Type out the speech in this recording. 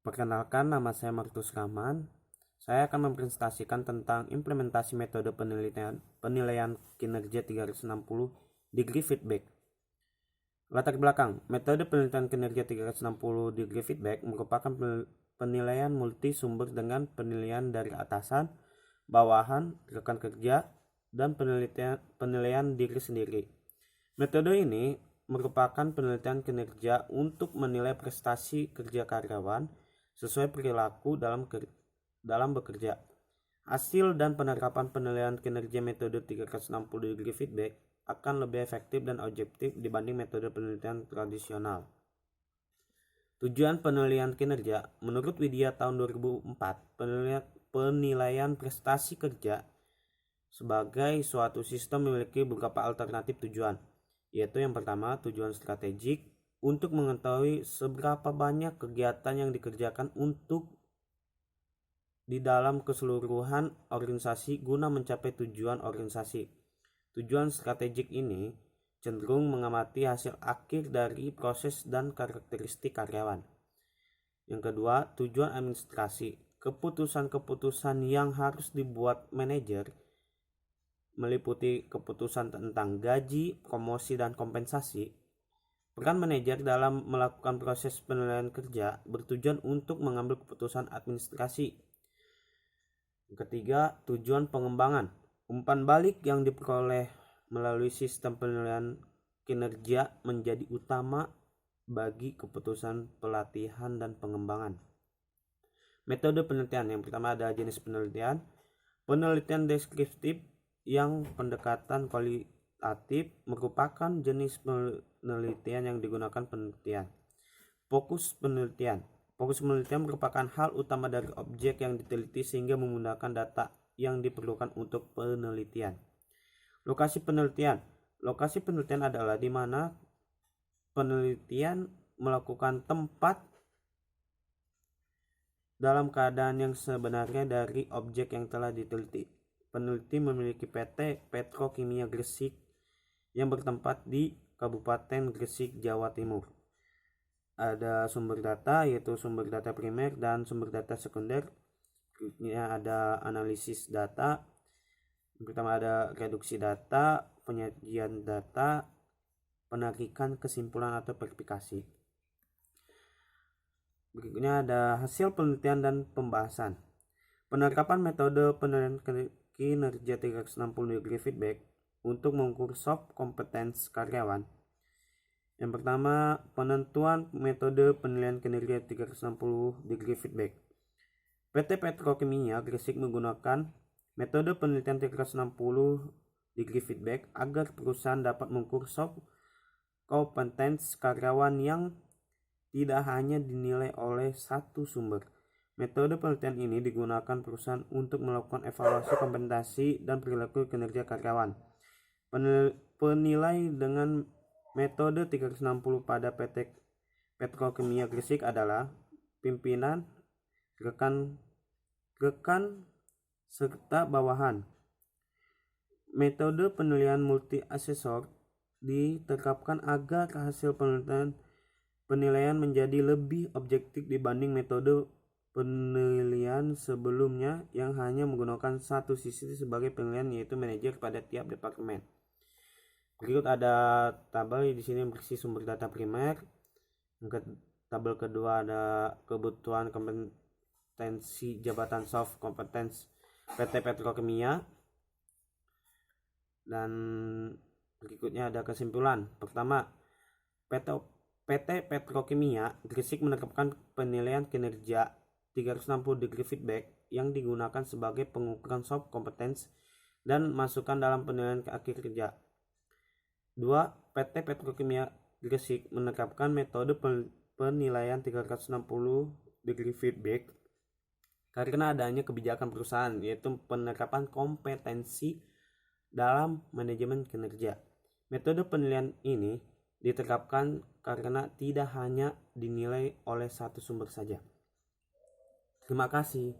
Perkenalkan, nama saya Markus Rahman. Saya akan mempresentasikan tentang implementasi metode penilaian kinerja 360 degree feedback. Latar belakang, metode penelitian kinerja 360 degree feedback merupakan penilaian multi sumber dengan penilaian dari atasan, bawahan, rekan kerja, dan penilaian diri sendiri. Metode ini merupakan penelitian kinerja untuk menilai prestasi kerja karyawan sesuai perilaku dalam bekerja. Hasil dan penerapan penilaian kinerja metode 360 degree feedback akan lebih efektif dan objektif dibanding metode penelitian tradisional. Tujuan penilaian kinerja menurut Widya tahun 2004, penilaian prestasi kerja sebagai suatu sistem memiliki beberapa alternatif tujuan, yaitu yang pertama tujuan strategik untuk mengetahui seberapa banyak kegiatan yang dikerjakan untuk di dalam keseluruhan organisasi guna mencapai tujuan organisasi. Tujuan strategik ini cenderung mengamati hasil akhir dari proses dan karakteristik karyawan. Yang kedua, tujuan administrasi. Keputusan-keputusan yang harus dibuat manajer meliputi keputusan tentang gaji, promosi, dan kompensasi. Peran manajer dalam melakukan proses penilaian kerja bertujuan untuk mengambil keputusan administrasi. Ketiga, tujuan pengembangan. Umpan balik yang diperoleh melalui sistem penilaian kinerja menjadi utama bagi keputusan pelatihan dan pengembangan. Metode penelitian yang pertama ada jenis penelitian. Penelitian deskriptif yang pendekatan kualitatif merupakan jenis penelitian yang digunakan penelitian. Fokus penelitian. Fokus penelitian merupakan hal utama dari objek yang diteliti sehingga menggunakan data yang diperlukan untuk penelitian. Lokasi penelitian. Lokasi penelitian adalah di mana penelitian melakukan tempat dalam keadaan yang sebenarnya dari objek yang telah diteliti. Peneliti memiliki PT Petrokimia Gresik yang bertempat di Kabupaten Gresik, Jawa Timur. Ada sumber data, yaitu sumber data primer dan sumber data sekunder. Ini ada analisis data. Pertama ada reduksi data, penyajian data, penarikan kesimpulan atau verifikasi. Berikutnya ada hasil penelitian dan pembahasan. Penerapan metode penilaian kinerja 360 degree feedback untuk mengukur soft competence karyawan. Yang pertama, penentuan metode penilaian kinerja 360 degree feedback. PT Petrokimia Gresik menggunakan metode penelitian 360 degree feedback agar perusahaan dapat mengukur soft competence karyawan yang tidak hanya dinilai oleh satu sumber. Metode penelitian ini digunakan perusahaan untuk melakukan evaluasi kompetensi dan perilaku kinerja karyawan. Penilai dengan metode 360 pada PT Petrokimia Gresik adalah pimpinan, rekan serta bawahan. Metode penilaian multi asesor diterapkan agar hasil penilaian menjadi lebih objektif dibanding metode penilaian sebelumnya yang hanya menggunakan satu sisi sebagai penilaian, yaitu manajer pada tiap departemen. Berikut ada tabel di sini berisi sumber data primer. Tabel kedua ada kebutuhan kompetensi jabatan soft competence PT Petrokimia. Dan berikutnya ada kesimpulan. Pertama, PT Petrokimia Gresik menerapkan penilaian kinerja 360 degree feedback yang digunakan sebagai pengukuran soft competence dan masukan dalam penilaian akhir kerja. 2. PT Petrokimia Gresik menerapkan metode penilaian 360 degree feedback karena adanya kebijakan perusahaan, yaitu penerapan kompetensi dalam manajemen kinerja. Metode penilaian ini diterapkan karena tidak hanya dinilai oleh satu sumber saja. Terima kasih.